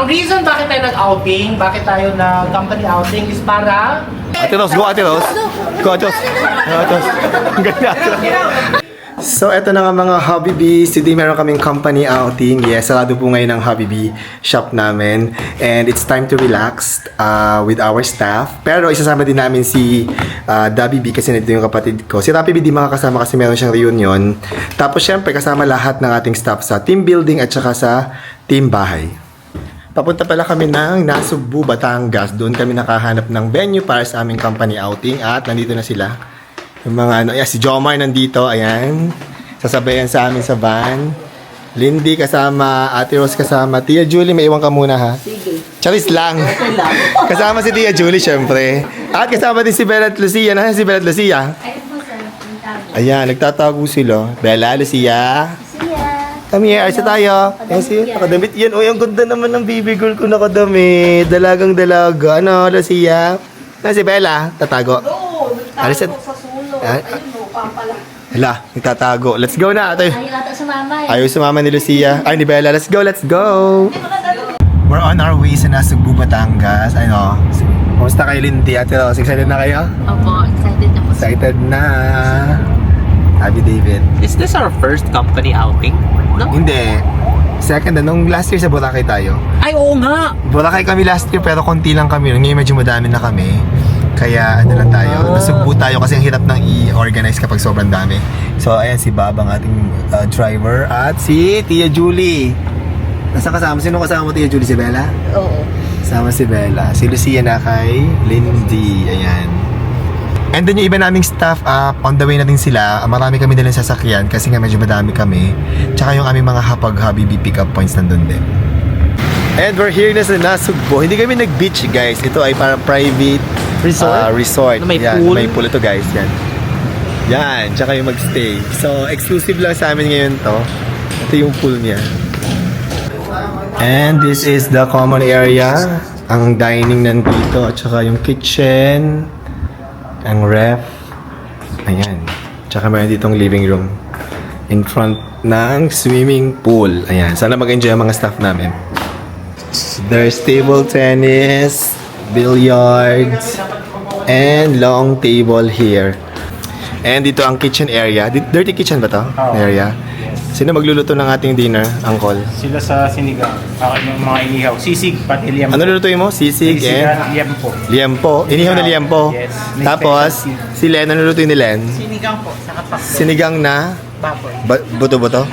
Ang reason bakit tayo nag-outing, bakit tayo nag-company outing is para... Ate Rose, go Ate Rose. Go Ate Rose. Ate Rose. Ang ganda. So, eto na nga mga Hobby Bees. Today meron kaming company outing. Yes, sarado po ngayon ang Hobby Bee shop namin. And it's time to relax with our staff. Pero isasama din namin si Dabby B kasi nandito yung kapatid ko. Si Rapi B di makakasama kasi meron siyang reunion. Tapos syempre kasama lahat ng ating staff sa team building at saka sa team bahay. Papunta pala kami ng Nasugbu, Batangas. Doon kami nakahanap ng venue para sa aming company outing. At nandito na sila. Yung mga ano, si Jomar nandito, ayan. Sasabayan sa amin sa van. Lindy kasama, Ate Rose kasama. Tia Julie, may iwan ka muna ha. Sige. Charis lang. Okay lang. Kasama si Tia Julie, syempre. At kasama din si Bella at Lucia. Nasaan si Bella at Lucia? Ayan, nagtatago sila. Bella, Lucia. Come here, arsa tayo. Ayan siya, nakadamit yan. Uy, ang ganda naman ng baby girl ko nakadamit. Dalagang dalaga. Ano, Lucia? Nasaan si Bella? Tatago. Alis at... Hala, nagtatago. Let's go na. Ito. Ayaw sumama ni Lucia. Ay, ni Bella. Let's go, let's go. We're on our way sa Nasugbu, Batangas. Ano, kumusta kayo, Lindy? Ate Rose, excited na kayo? Opo, excited na po. Excited na. Abby David. Is this our first company outing? No? Hindi. Second, nung last year sa Boracay tayo. Ay, oo nga! Boracay kami last year pero konti lang kami. Ngayon medyo madami na kami. Kaya ano lang tayo, nasugbu tayo kasi ang hirap nang i-organize kapag sobrang dami. So ayan si Bob ang ating driver at si Tia Julie. Nasaan kasama? Sino kasama mo, Tia Julie? Si Bella? Oo. Kasama si Bella. Si Lucia na kay Lindy. Ayan. And then yung iba naming staff, on the way na din sila. Marami kami din sasakyan kasi nga medyo madami kami. Tsaka yung aming mga hapag-hobby pick-up points nandun din. And we're here na sa Nasugbu. Hindi kami nag-beach, guys. Ito ay parang private resort. Na may Yan, pool. may pool ito, guys. Yan. Yan. Tsaka yung magstay. So, exclusive lang sa amin ngayon to. Ito yung pool niya. And this is the common area. Ang dining nandito. At saka yung kitchen. Ang ref. Ayan. Tsaka meron ditong living room. In front ng swimming pool. Ayan. Sana mag-enjoy ang mga staff namin. There's table tennis, billiards, and long table here. And dito ang kitchen area. Dirty kitchen ba to? Area. Sino magluluto ng ating dinner, Uncle? Sila sa sinigang. Ako yung mga inihaw. Sisig, pati liempo. Ano lulutuin mo? Sisig and liempo. liempo. Inihaw na liempo. Yes. May Tapos, si Len, ano lulutuin ni Len? Sinigang po, saka pa. Sinigang na Baboy. buto-buto?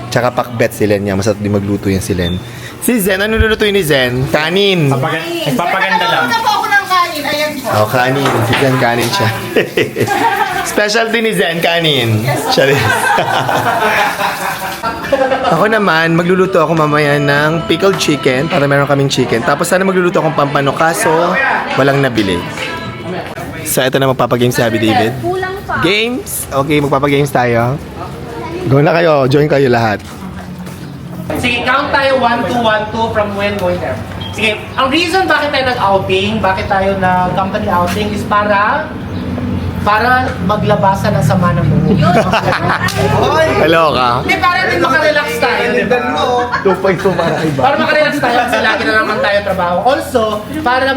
Tsaka pakbet si Len niya. Masarap din magluto yan si Len. Si Zen, ano lulutuin ni Zen? Kanin. Nagpapaganda lang. Punta po ako ng kanin, ayan po. Oh, kanin. Si Zen, kanin siya. Specialty ni Zen, kanin. Siya rin. Ako naman, magluluto ako mamaya ng pickled chicken para meron kaming chicken. Tapos sana magluluto akong pampano kaso walang nabili. So, ito na magpapagames si Abby David. Kulang pa. Games? Okay, magpapagames tayo. Go na kayo. Join kayo lahat. Sige, count tayo 1, 2, 1, 2 from when going there. Sige, ang reason bakit tayo nag-outing, bakit tayo nag-company outing is para maglabasan ng sama ng loob. Hello ka. Hindi, para din makarelax tayo, di ba? 2.2 para iba. Para makarelax tayo kasi lagi na naman tayo trabaho. Also, para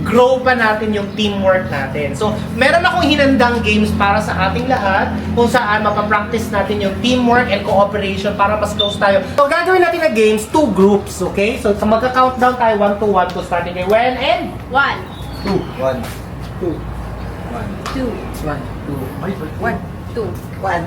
grow pa natin yung teamwork natin. So, meron akong hinandang games para sa ating lahat kung saan mapapractice natin yung teamwork and cooperation para mas close tayo. So, gagawin natin na games, 2 groups, okay? So, magka-countdown tayo 1 to 1 to starting kay when and 1, 2, 1, 2, 2, 1, 2, 1, 2, 1,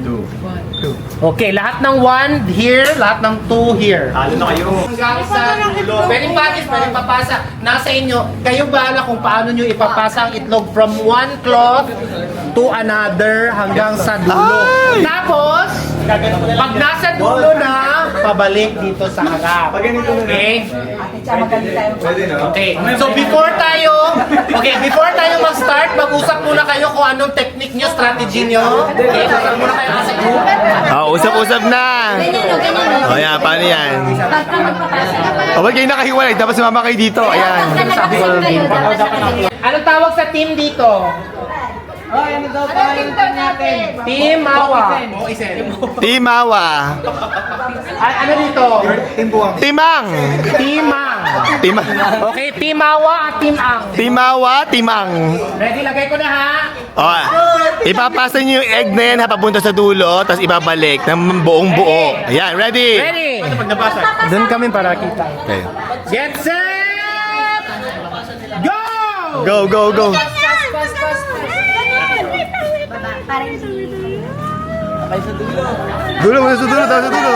2, 1. okay, lahat ng 1 here, lahat ng 2 here. Talo na kayo. Hanggang sa dulo. Pwedeng patis, pwedeng papasa. Nasa inyo. Kayo bahala kung paano nyo ipapasa ang itlog from one cloth to another hanggang sa dulo. Tapos, pag nasa dulo na, pabalik dito sa harap. Okay? Okay. So before tayo mag-start, mag-usap muna kayo kung anong technique nyo, strategy nyo. Okay, usap muna kayo sa group. usap-usap na. O yan, paano yan? O, wag kayo nakahiwalay. Tapos sumama kayo dito. Ayan. Anong tawag sa team dito? Timawa. Timawa. Ano dito? Timang. Timang. Timang. Okay, Timawa at Timang. Timawa, timang. Ready, lagay ko na ha. Oh, ipapasa niyo yung egg na yan ha, papunta sa dulo, tapos ibabalik ng buong buo. Ayan, ready? Ready? Pag nabasa. Doon kami para kita. Okay. Get set! Go! Go, go, go. Dulo, muna sa dulo, tapos sa dulo.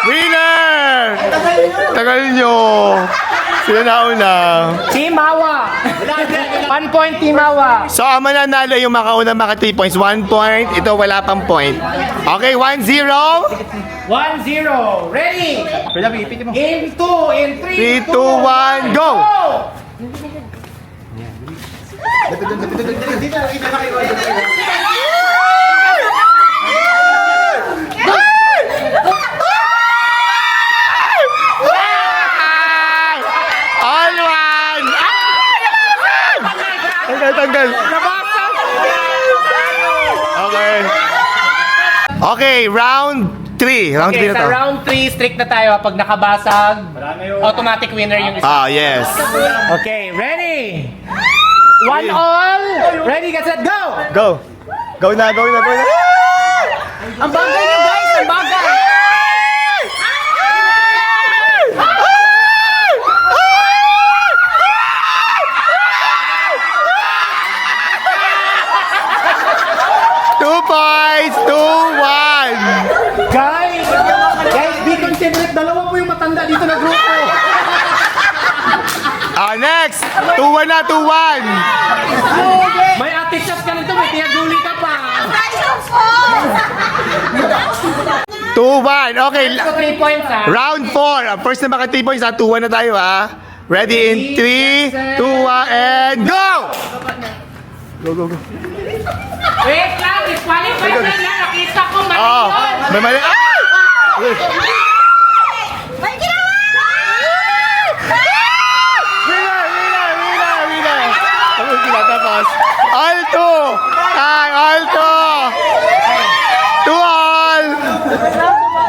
Winner! Tagal nyo. Sila nauna. Timawa. 1 point Timawa. So, ang mananalo yung makauna maka 3 points. 1 point. Ito wala pang point. Okay, 1-0. 1-0. Ready? Pwede ipitin mo. In 2, in 3, 3, 2, 1, go! All one! Tanggal, tanggal. Okay. Okay, round 3. Round 3 Okay, na sa to. round 3, strict na tayo. Pag nakabasag, automatic winner yung isa. Ah, yes. Okay, ready? 1 all. Ready, get set, go! Go. Go na, go na, go na. Ang bagay niyo guys, ang bagay. Two points, 2-1. Guys, be considerate. Dalawa po yung matanda dito na grupo. Next. 2-1 na, 2-1. May ate shot ka nito, may tiyaguli ka pa. 2-1. Okay. So 3 points ha. Round 4. First na maka 3 points ha. 2-1 na tayo ha. Ready in 3, 2, 1, and go! Go, go, go. Wait lang, disqualify na lang. Nakita ko mali Oh, yun. may mali. Ay! Winner! Tapos sila, tapos. All 2! Ay, all 2! 2 all!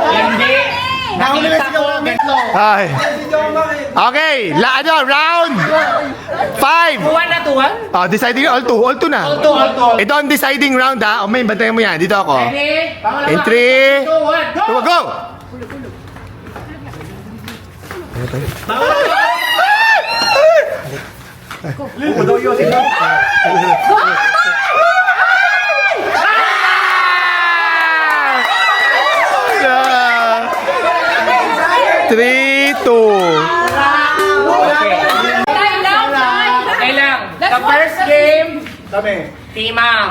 Hindi. Nakita ko ganito. Ay. Okay, round 5. 2-1 na 2-1? Deciding all 2 na. All two. Ito ang deciding round ha. May bantayan mo yan. Dito ako. Ready? Pangalawa. In 3, 2, 1, go! go! Three, 2. Okay. Okay lang. The first game, Timang.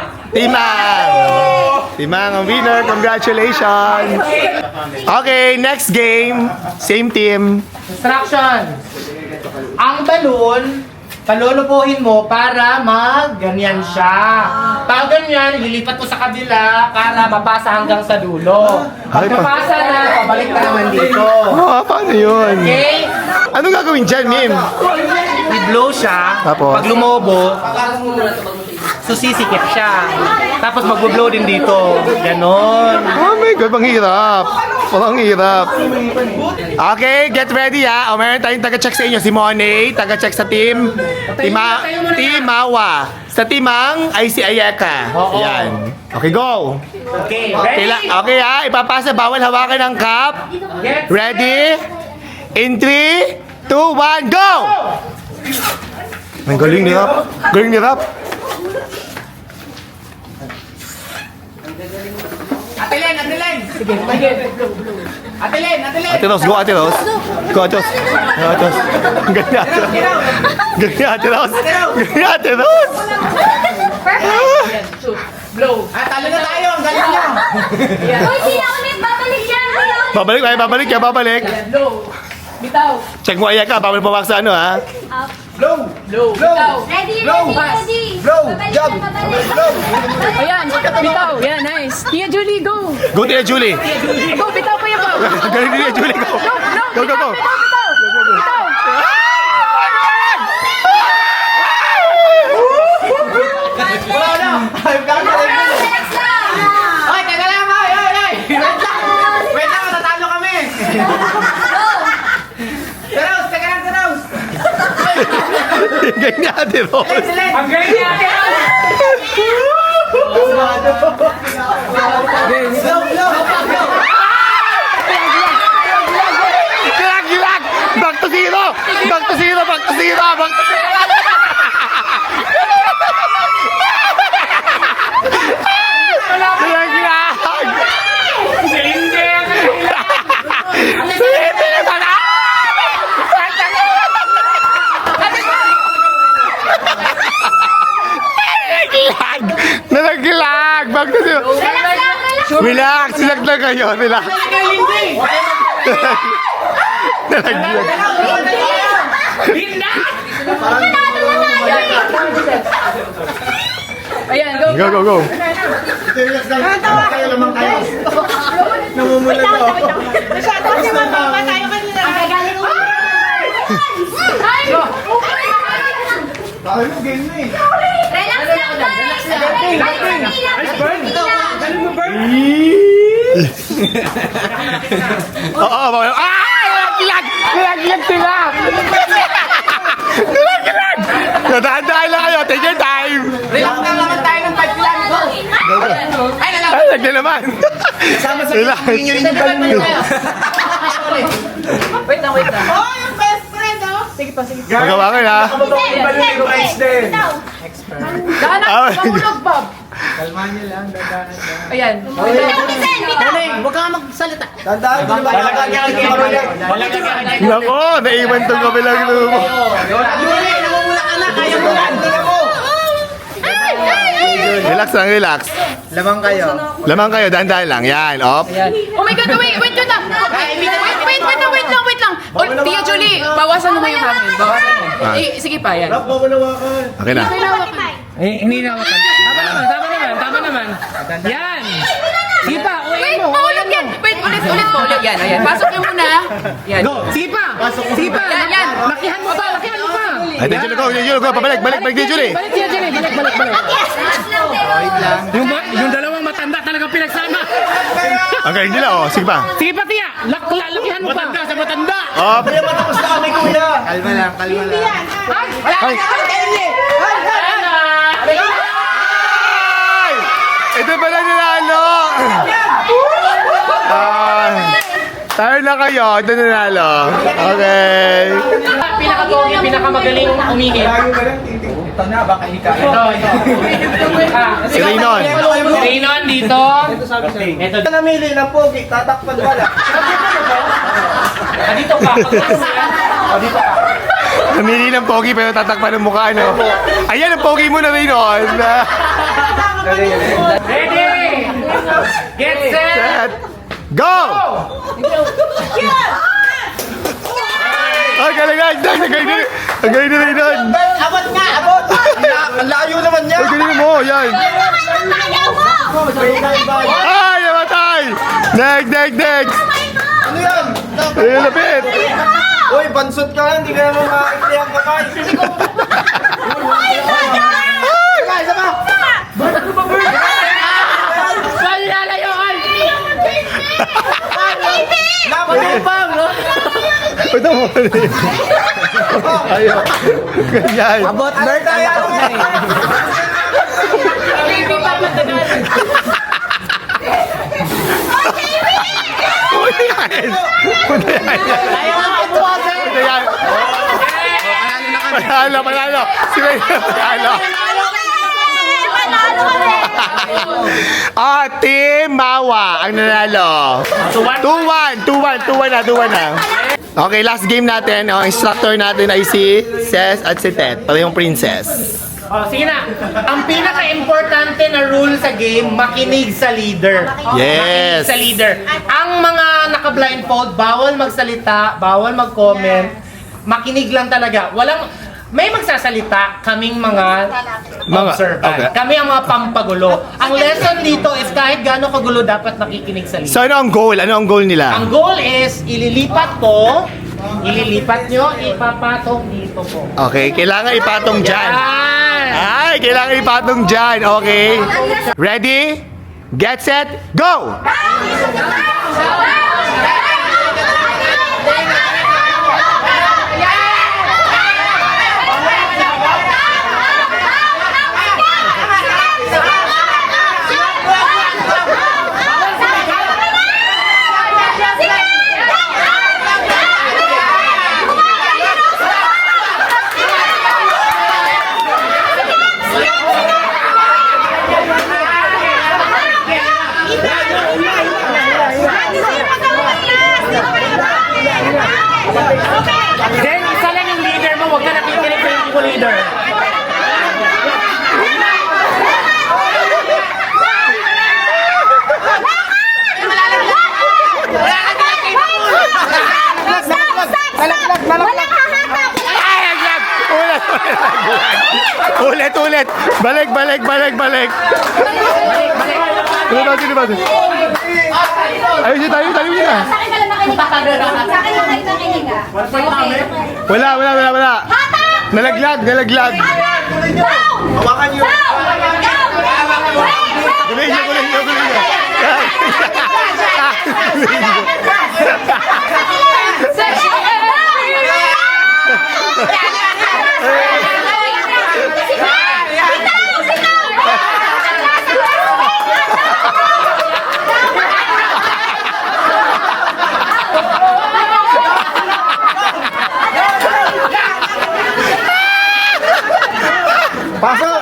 Timang ang winner. Congratulations. Okay, next game. Same team. Instructions. Ang balon, palulupuhin mo para ganyan siya. Pag ganyan, ililipat mo sa kabila para mapasa hanggang sa dulo. Pag Ay, mapasa na, pabalik ka naman dito. Paano yun? Okay? Anong gagawin dyan, Mim? I-blow siya. Tapos? Pag lumobo, susisikip siya. Tapos mag-blow din dito. Ganon. Oh my God, ang hirap. Ang hirap. Okay, get ready ha. Meron tayong taga-check sa inyo. Si Monay, taga-check sa team. Timawa. Sa timang ay si Ayeka. Oo. Yan. Okay, go. Okay, ready? Okay ha, ipapasa. Bawal hawakan ng cup. Get Ready? In 3, 2, 1, go! Ang galing ni Rap. Galing ni Rap. Ate Len! Sige, Ate Len! Ate Ros, go Ate Ros. Go Ate Ros. Go Ate Ros. Ang galing ni Ate Ros. Galing ni Ate Ros. Galing ni Ate Ros. Blow. Talo na tayo! Ang galing niyo! Babalik. Blow. Bitaw. Check mo Ayeka, bawal pawak sa ano ha. Ready, ready. Blow! Jump! Blow! Ayan, bitaw. Yan, nice. Tia Julie, go. Go, Tia Julie! Go, bitaw pa yung ball. Galing Tia Julie, go! Go, go, go! Bitaw. Ay, teka lang, ay! Wait lang, matatalo kami! Taraus, teka lang, Taraus! Ganyan natin, Rose! Ang galing niya! Gilag! Gilag! Back to zero! Back to zero! Back to zero! Back to zero! Gilag! Gilag! Hindi na sana! Nalaglag! Nalaglag! Back to zero! Relax! Relax lang kayo! Relax! Nalaglag! Ayan, go. Go, go, go! Masyado kasi mababa tayo kanina. Ay, galing mo. Relax lang, guys. Oo, bawal. Nalaglag! Nalaglag sila! Nalaglag! Dahan-dahan lang kayo. Take your time! Relax lang naman tayo ng 5 kilometers. Ay, Ay, lagyan naman! Relax! Wait lang, wait lang. Oh, yung best friend, oh. Sige pa, sige. Magawa ko na. Dahan Ah, na, pamulog, Bob. Ayan. Huwag ka magsalita. Nako, naiwan tong kabilang lumo. Julie, namumula ka na. Kaya mo lang. Relax lang, relax. Lamang kayo. Lamang kayo, dahan-dahan lang. Yan, op. Oh my God, wait yun lang. Wait lang. Oh, Tia Julie, bawasan mo yung hangin. Bawasan mo. Sige pa, yan. Okay na. Hindi na ako. Tama naman. Yan! Sige pa, Wait, maulog yan. Wait, ulit, maulog yan. Ayan, pasok nyo muna. Yan. Sige pa! Sige pa! Yan. Lakihan mo pa! Ay, Tia Julie, go, Tia Julie, go. Pabalik, balik, Tia Julie. Balik siya, Jenny! Balik! Yung dalawang matanda talagang pinagsama! Ang galing nila, oh. Sige pa. Sige pa, Tia! Lakihan mo pa! Matanda sa matanda! Op. Kalma lang. Ay! Ay! Ito pala nanalo! Tayo na kayo. Ito nanalo. Okay. Pinakapogi, pinakamagaling umihip. Ito. Si Raynon. Si Raynon dito. Ito. Namili ng pogi, tatakpan wala. Dito ka. Dito ka. Namili ng pogi pero tatakpan ng mukha, no? Ayan ang pogi mo na Raynon. Ready! Get set! Set. Go! Ay, galing. Ang galing na Raynon. Abot nga, abot! Ang layo naman niya! Ang galing mo, yan. Ay, namatay! Next! Ano yan? Ayun, lapit. Uy, bansot ka lang, hindi ka naman makakita ang kamay. Isa pa! Pang, no? Ito mo. Ayaw. Ganyan. Abot, bird tayo! Puti yan. Panalo. Si Raynon panalo. Team Mawa ang nanalo. 2-1 na. Okay, last game natin. Ang instructor natin ay si Ces at si Tet. Parehong princess. Sige na. Ang pinaka-importante na rule sa game, makinig sa leader. Yes. Makinig sa leader. Ang mga naka-blindfold, bawal magsalita, bawal mag-comment. Makinig lang talaga. may magsasalita, kaming mga Mga- observant. okay. Kami ang mga pampagulo. Ang lesson dito is kahit gaano kagulo dapat nakikinig sa So leader. ano ang goal? Ano ang goal nila? Ang goal is, ililipat ko, ililipat nyo, ipapatong dito po. Okay, kailangan ipatong dyan. Yan! Ay, kailangan ipatong dyan. Okay. Ready? Get set, go! Then, isa lang yung leader mo, huwag ka nakikinig sa hindi ko leader. Ulit, ulit. Balik, balik, balik, balik. Sino ba, sino ba? Ayun, tayo na. Sa akin lang nakinig ah. Wala, wala, wala, wala. Nalaglag, nalaglag. Hawakan niyo. Guling niyo, guling niyo, guling niyo. Pasok!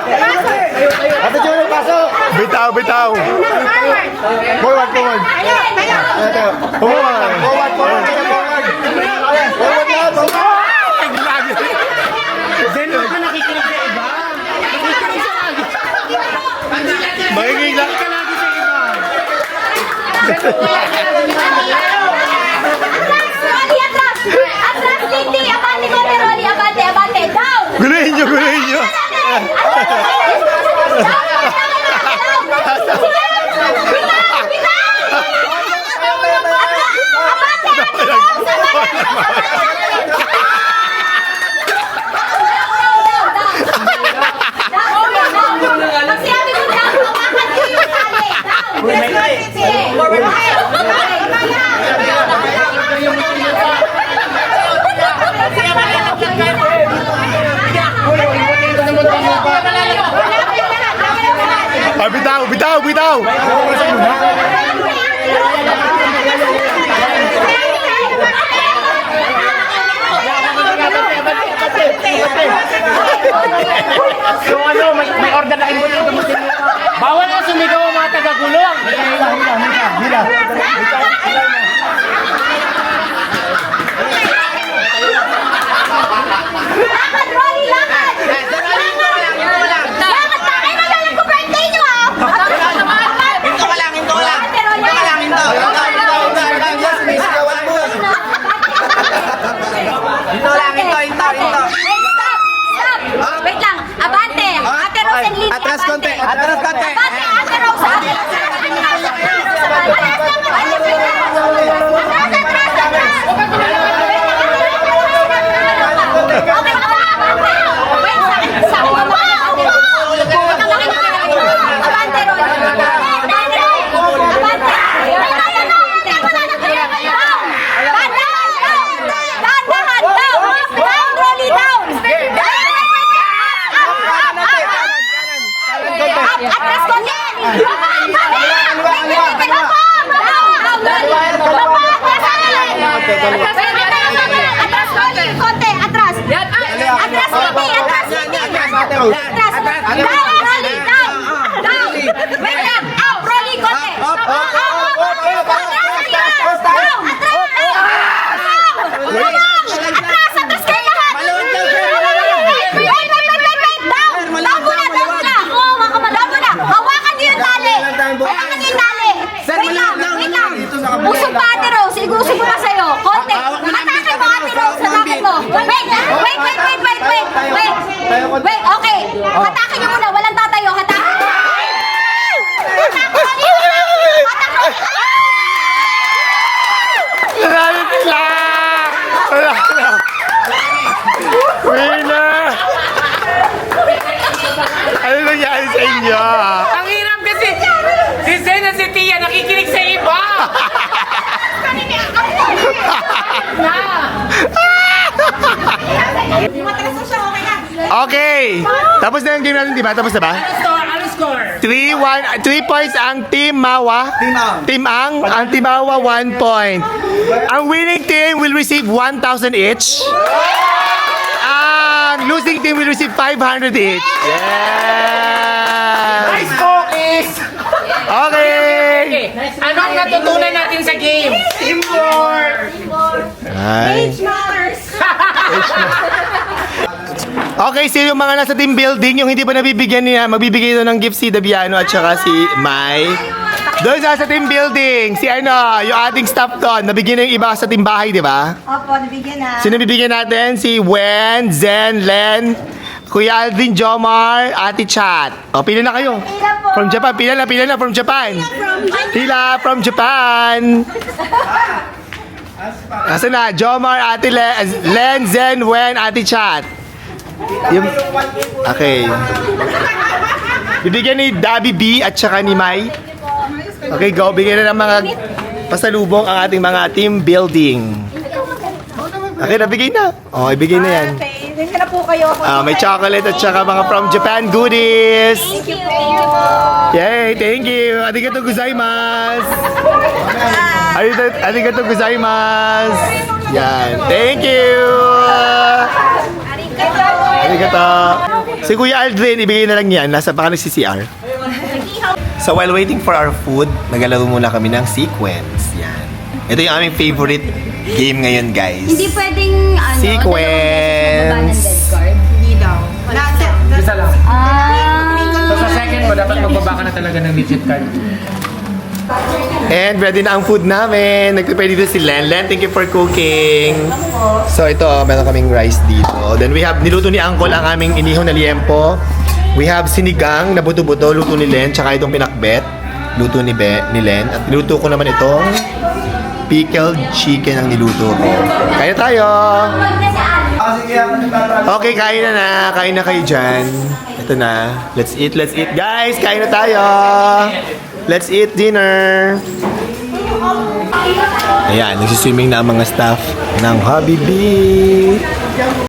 Ate Julie, pasok! Bitaw, bitaw. Forward, forward. Ito. Forward, forward, forward. Forward na, forward. Then, huwag ka nakikinig sa iba. Nakikinig sa lagi. Makikinig lang. Nakikinig ka lagi sa iba. Rolly, atras! Atras, Titi! Abante ko, Rolly! Abante, abante! Down! Guling niyo, guling niyo. Pag sinabi ko down, hawakan ko yung tali. Down! Sige. Ah, bitaw, bitaw, bitaw. So ano, may order na kayo. Bawal na sumigaw ang mga taga-gulo. Lakad, Rolly, lakad! Lakad, bakit magalang ko birthday niyo, ah? Hinto ka lang, hinto ka lang. Hinto ka lang, hinto. Hinto lang, hinto, hinto, hinto. Stop! Wait lang. Abante! Ate Rose and Lily. Atras konti, atras konti. Abante! Ate Rose! Ate Atras ko yan! Atras ko yan! Konti, atras! Atras, Kitty! Atras, Kitty! Atras! Down, Rolly! Down! Down! Wait lang! Out! Rolly, konti! Up! Down! Atras! Atras kayo lahat! Wait! Down! Down muna! Down muna! Down muna! Hawakan niyo yung tali! Hawakan niyo yung tali! Wait lang! Wait lang! Usog pa, Ate Rose! Igusog ko pa sa'yo! Konti! Hatakin niyo muna, walang tatayo. Hatakin. Marami sila! Wala na! Winner! Ano nangyari sa inyo? Ang hirap kasi si Zen at si Tia nakikinig sa iba. Matras mo siya, okay na. Okay! Tapos na yung game natin, di ba? Tapos na ba? Ano score? 3 points ang Team Mawa. Team Ang. Ang Team Mawa, 1 point. Ang winning team will receive 1,000 each. Ang losing team will receive 500 each. Yeah! Nice cookies! Okay! Anong natutunan natin sa game? Teamwork! Ay. Matters. Okay, sino yung mga nasa team building, yung hindi pa nabibigyan niya, magbibigay ito ng gift si Dabiano at saka si Mai. Doon sa team building, si ano, yung ating staff doon, nabigyan na yung iba sa team bahay, di ba? Opo, nabigyan na. Sino bibigyan natin? Si Wen, Zen, Len, Kuya Aldrin, Jomar, Ate Chat. O, pila na kayo. Pila po. From Japan, pila na from Japan. Pila from Japan. Nasaan na? Jomar, Ate Len, Zen, Wen, Ate Chat. Yung, okay. Bibigyan ni Dabi B at saka ni Mai. Okay, go. Bigyan na ng mga pasalubong ang ating mga team building. Okay, nabigay na. Oh, ibigay na yan. Okay, thank you na po kayo. May chocolate at saka mga from Japan goodies. Thank you po. Yay, thank you. Arigatou gozaimasu. Arigatou gozaimasu. Yan, thank you. Arigatou. Si Kuya Aldrin, ibigay na lang yan. Nasa baka nagsi-CR. So while waiting for our food, naglalaro muna kami ng sequence. Yan. Ito yung aming favorite game ngayon, guys. Hindi pwedeng, ano, Sequence. Hindi daw. Isa lang. Ah. So sa second mo, dapat magbaba ka na talaga ng legit card. And ready na ang food namin. Nag-prepare dito si Len. Len, thank you for cooking. So ito, meron kaming rice dito. Then we have, niluto ni Uncle ang aming inihaw na liempo. We have sinigang na buto-buto, luto ni Len. Tsaka itong pinakbet, luto ni Len. At niluto ko naman itong pickled chicken ang niluto ko. Kaya tayo! Okay, kain na. Kain na kayo dyan. Ito na. Let's eat. Guys, kain na tayo! Let's eat dinner! Ayan, nagsiswimming na ang mga staff ng Hobby Bee.